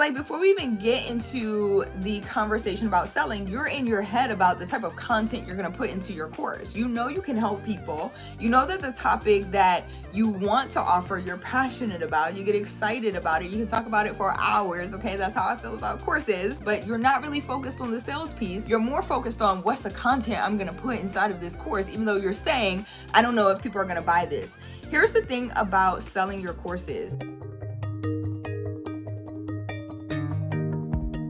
Like, before we even get into the conversation about selling, you're in your head about the type of content you're going to put into your course. You know you can help people. You know that the topic that you want to offer, you're passionate about. You get excited about it. You can talk about it for hours, okay? That's how I feel about courses. But you're not really focused on the sales piece. You're more focused on what's the content I'm going to put inside of this course, even though you're saying, I don't know if people are going to buy this. Here's the thing about selling your courses.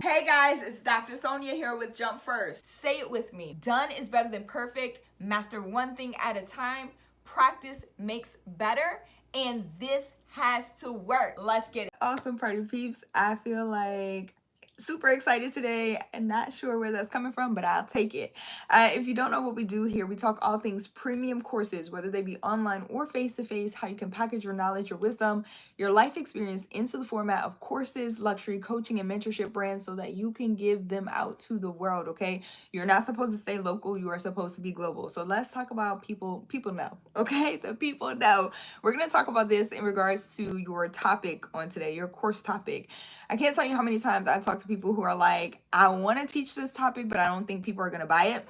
Hey guys, it's Dr. Sonia here with Jump First. Say it with me. Done is better than perfect. Master one thing at a time. Practice makes better. And this has to work. Let's get it. Awesome party peeps. I feel like super excited today and not sure where that's coming from, but I'll take it. If you don't know what we do here, we talk all things premium courses, whether they be online or face-to-face, how you can package your knowledge, your wisdom, your life experience into the format of courses, luxury coaching, and mentorship brands so that you can give them out to the world, okay? You're not supposed to stay local. You are supposed to be global. So let's talk about people know, okay? The people know. We're going to talk about this in regards to your topic on today, your course topic. I can't tell you how many times I talk to people who are like, I want to teach this topic, but I don't think people are going to buy it.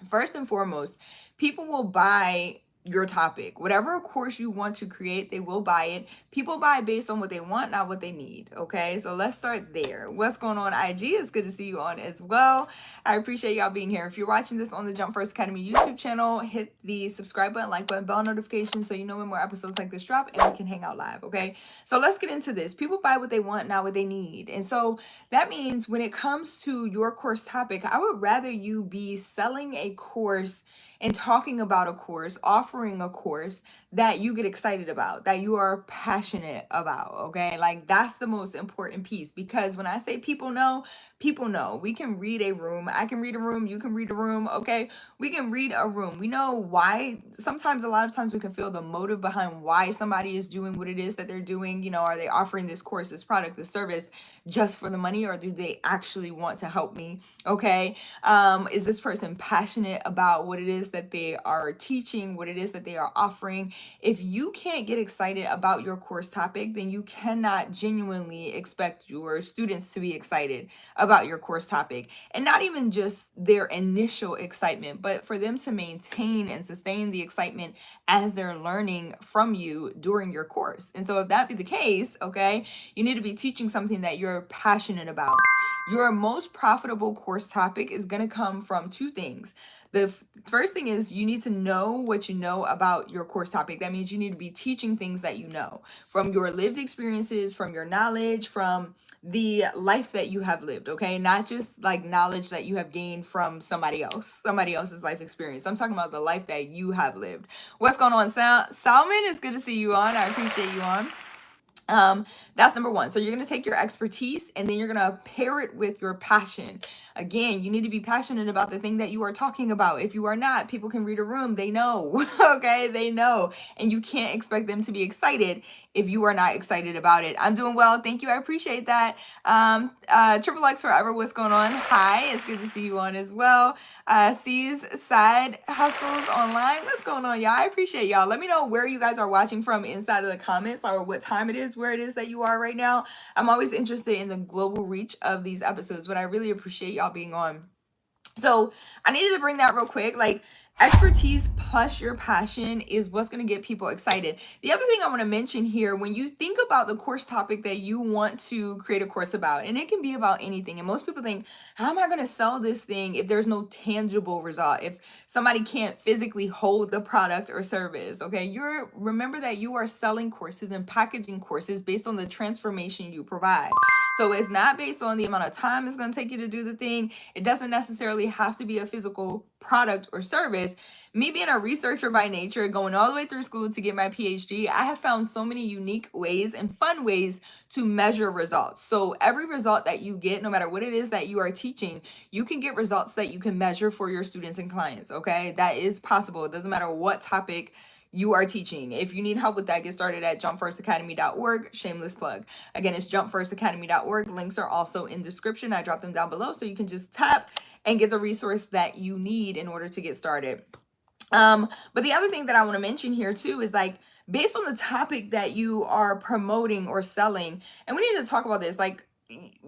First and foremost, people will buy your topic. Whatever course you want to create, they will buy it. People buy based on what they want, not what they need. Okay, so let's start there. What's going on, IG? It's good to see you on as well. I appreciate y'all being here. If you're watching this on the Jump First Academy YouTube channel, hit the subscribe button, like button, bell notification so you know when more episodes like this drop and we can hang out live. Okay, so let's get into this. People buy what they want, not what they need. And so that means when it comes to your course topic, I would rather you be selling a course and talking about a course, offering a course that you get excited about, that you are passionate about, okay? Like, that's the most important piece, because when I say people know, we can read a room. I can read a room. You can read a room, okay? We can read a room. We know why. Sometimes, a lot of times, we can feel the motive behind why somebody is doing what it is that they're doing. You know, are they offering this course, this product, this service just for the money, or do they actually want to help me, okay? Is this person passionate about what it is that they are teaching, what it is that they are offering? If you can't get excited about your course topic, then you cannot genuinely expect your students to be excited about your course topic. And not even just their initial excitement, but for them to maintain and sustain the excitement as they're learning from you during your course. And so if that be the case, okay, you need to be teaching something that you're passionate about. Your most profitable course topic is going to come from two things. The first thing is you need to know what you know about your course topic. That means you need to be teaching things that you know from your lived experiences, from your knowledge, from the life that you have lived, okay? Not just like knowledge that you have gained from somebody else's life experience. I'm talking about the life that you have lived. What's going on, Salman? It's good to see you on. I appreciate you on. That's number one. So you're going to take your expertise and then you're going to pair it with your passion. Again, you need to be passionate about the thing that you are talking about. If you are not, people can read a room. They know, okay? They know. And you can't expect them to be excited if you are not excited about it. I'm doing well. Thank you. I appreciate that. Triple X Forever. What's going on? Hi. It's good to see you on as well. C's Side Hustles Online. What's going on, y'all? I appreciate y'all. Let me know where you guys are watching from inside of the comments, or what time it is, where it is that you are right now. I'm always interested in the global reach of these episodes, but I really appreciate y'all being on. So I needed to bring that real quick. Like, expertise plus your passion is what's going to get people excited. The other thing I want to mention here, when you think about the course topic that you want to create a course about, and it can be about anything, and most people think, how am I going to sell this thing if there's no tangible result, if somebody can't physically hold the product or service, okay? Remember that you are selling courses and packaging courses based on the transformation you provide. So it's not based on the amount of time it's going to take you to do the thing. It doesn't necessarily have to be a physical product or service. Me being a researcher by nature, going all the way through school to get my PhD, I have found so many unique ways and fun ways to measure results. So every result that you get, no matter what it is that you are teaching, you can get results that you can measure for your students and clients, okay? That is possible. It doesn't matter what topic you are teaching. If you need help with that, get started at jumpfirstacademy.org. Shameless plug. Again, it's jumpfirstacademy.org. Links are also in the description. I dropped them down below so you can just tap and get the resource that you need in order to get started. But the other thing that I want to mention here too is, like, based on the topic that you are promoting or selling, and we need to talk about this, like,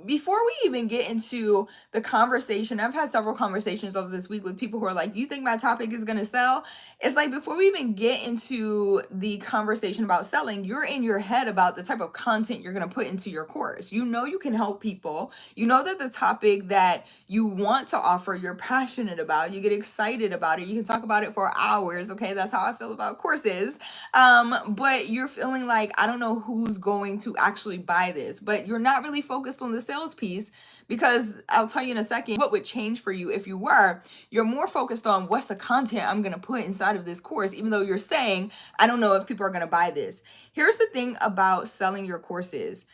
before we even get into the conversation, I've had several conversations over this week with people who are like, do you think my topic is going to sell? It's like, before we even get into the conversation about selling, you're in your head about the type of content you're going to put into your course. You know, you can help people. You know that the topic that you want to offer, you're passionate about, you get excited about it. You can talk about it for hours. Okay. That's how I feel about courses. But you're feeling like, I don't know who's going to actually buy this, but you're not really focused on the sales piece, because I'll tell you in a second what would change for you if you were. You're more focused on what's the content I'm going to put inside of this course, even though you're saying, I don't know if people are going to buy this. Here's the thing about selling your courses.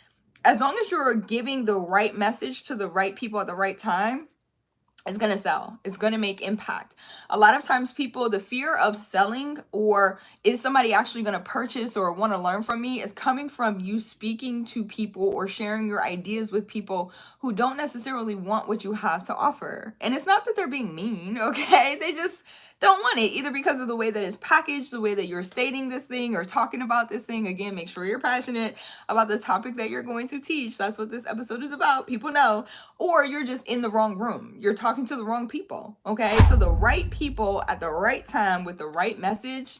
As long as you're giving the right message to the right people at the right time, it's going to sell. It's going to make impact. A lot of times people, the fear of selling, or is somebody actually going to purchase or want to learn from me, is coming from you speaking to people or sharing your ideas with people who don't necessarily want what you have to offer. And it's not that they're being mean, okay? They just don't want it, either because of the way that it's packaged, the way that you're stating this thing or talking about this thing. Again, make sure you're passionate about the topic that you're going to teach. That's what this episode is about. People know. Or you're just in the wrong room. You're talking to the wrong people, okay? So the right people at the right time with the right message,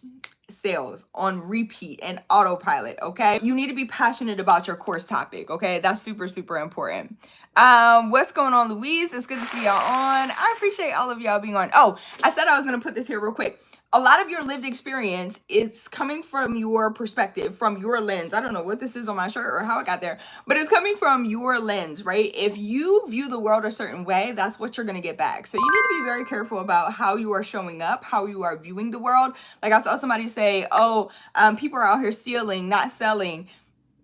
sales on repeat and autopilot, okay? You need to be passionate about your course topic, okay? That's super, super important. What's going on, Louise? It's good to see y'all on. I appreciate all of y'all being on. Oh, I said I was going to put this here real quick. A lot of your lived experience, it's coming from your perspective, from your lens. I don't know what this is on my shirt or how it got there, but it's coming from your lens, right? If you view the world a certain way, that's what you're going to get back. So you need to be very careful about how you are showing up, how you are viewing the world. Like, I saw somebody say, oh, people are out here stealing, not selling.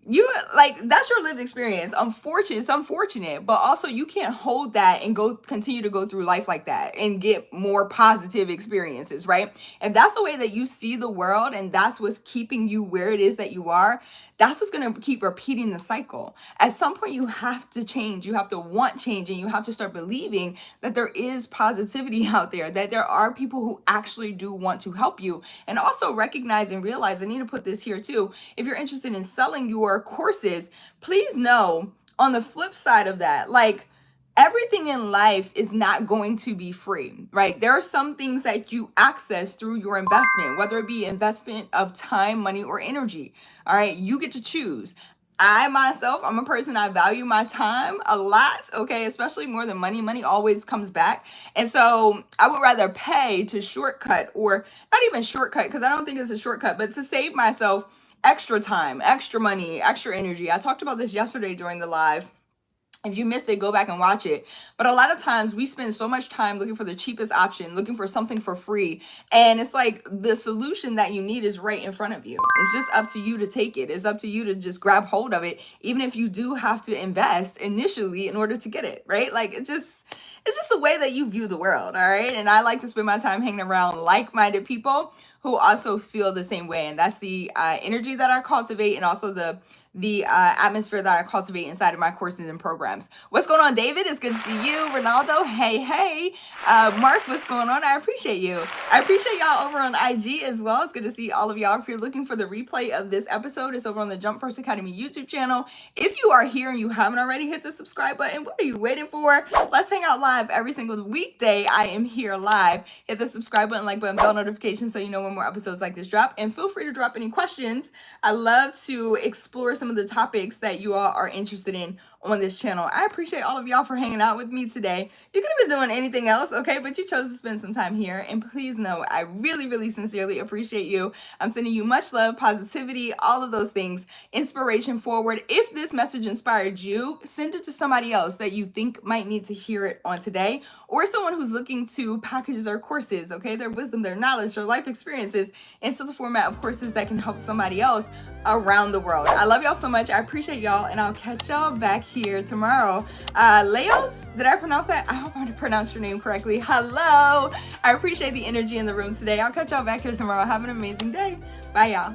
You, like, that's your lived experience. Unfortunate, it's unfortunate, but also you can't hold that and continue to go through life like that and get more positive experiences, right? If that's the way that you see the world and that's what's keeping you where it is that you are, that's what's going to keep repeating the cycle. At some point, you have to change. You have to want change, and you have to start believing that there is positivity out there, that there are people who actually do want to help you. And also recognize and realize, I need to put this here too, if you're interested in selling your courses, please know on the flip side of that, like, everything in life is not going to be free, right? There are some things that you access through your investment, whether it be investment of time, money, or energy. All right, you get to choose. I myself, I'm a person, I value my time a lot, okay, especially more than money. Money always comes back. And so I would rather pay to shortcut, or not even shortcut, because I don't think it's a shortcut, but to save myself extra time, extra money, extra energy. I talked about this yesterday during the live. If you missed it, go back and watch it. But a lot of times we spend so much time looking for the cheapest option, looking for something for free. And it's like the solution that you need is right in front of you. It's just up to you to take it. It's up to you to just grab hold of it, even if you do have to invest initially in order to get it, right? Like, it's just the way that you view the world, all right? And I like to spend my time hanging around like-minded people who also feel the same way. And that's the energy that I cultivate, and also the atmosphere that I cultivate inside of my courses and programs. What's going on, David? It's good to see you. Ronaldo, hey. Mark, what's going on? I appreciate you. I appreciate y'all over on IG as well. It's good to see all of y'all. If you're looking for the replay of this episode, it's over on the Jump First Academy YouTube channel. If you are here and you haven't already hit the subscribe button, what are you waiting for? Let's hang out live every single weekday. I am here live. Hit the subscribe button, like button, bell notification so you know when more episodes like this drop. And feel free to drop any questions. I love to explore some of the topics that you all are interested in on this channel. I appreciate all of y'all for hanging out with me today. You could have been doing anything else, okay? But you chose to spend some time here. And please know, I really, really sincerely appreciate you. I'm sending you much love, positivity, all of those things, inspiration forward. If this message inspired you, send it to somebody else that you think might need to hear it on today, or someone who's looking to package their courses, okay? Their wisdom, their knowledge, their life experiences into the format of courses that can help somebody else around the world. I love y'all so much. I appreciate y'all, and I'll catch y'all back here tomorrow. Leos, did I pronounce that? I hope I pronounced your name correctly. Hello. I appreciate the energy in the room today. I'll catch y'all back here tomorrow. Have an amazing day. Bye, y'all.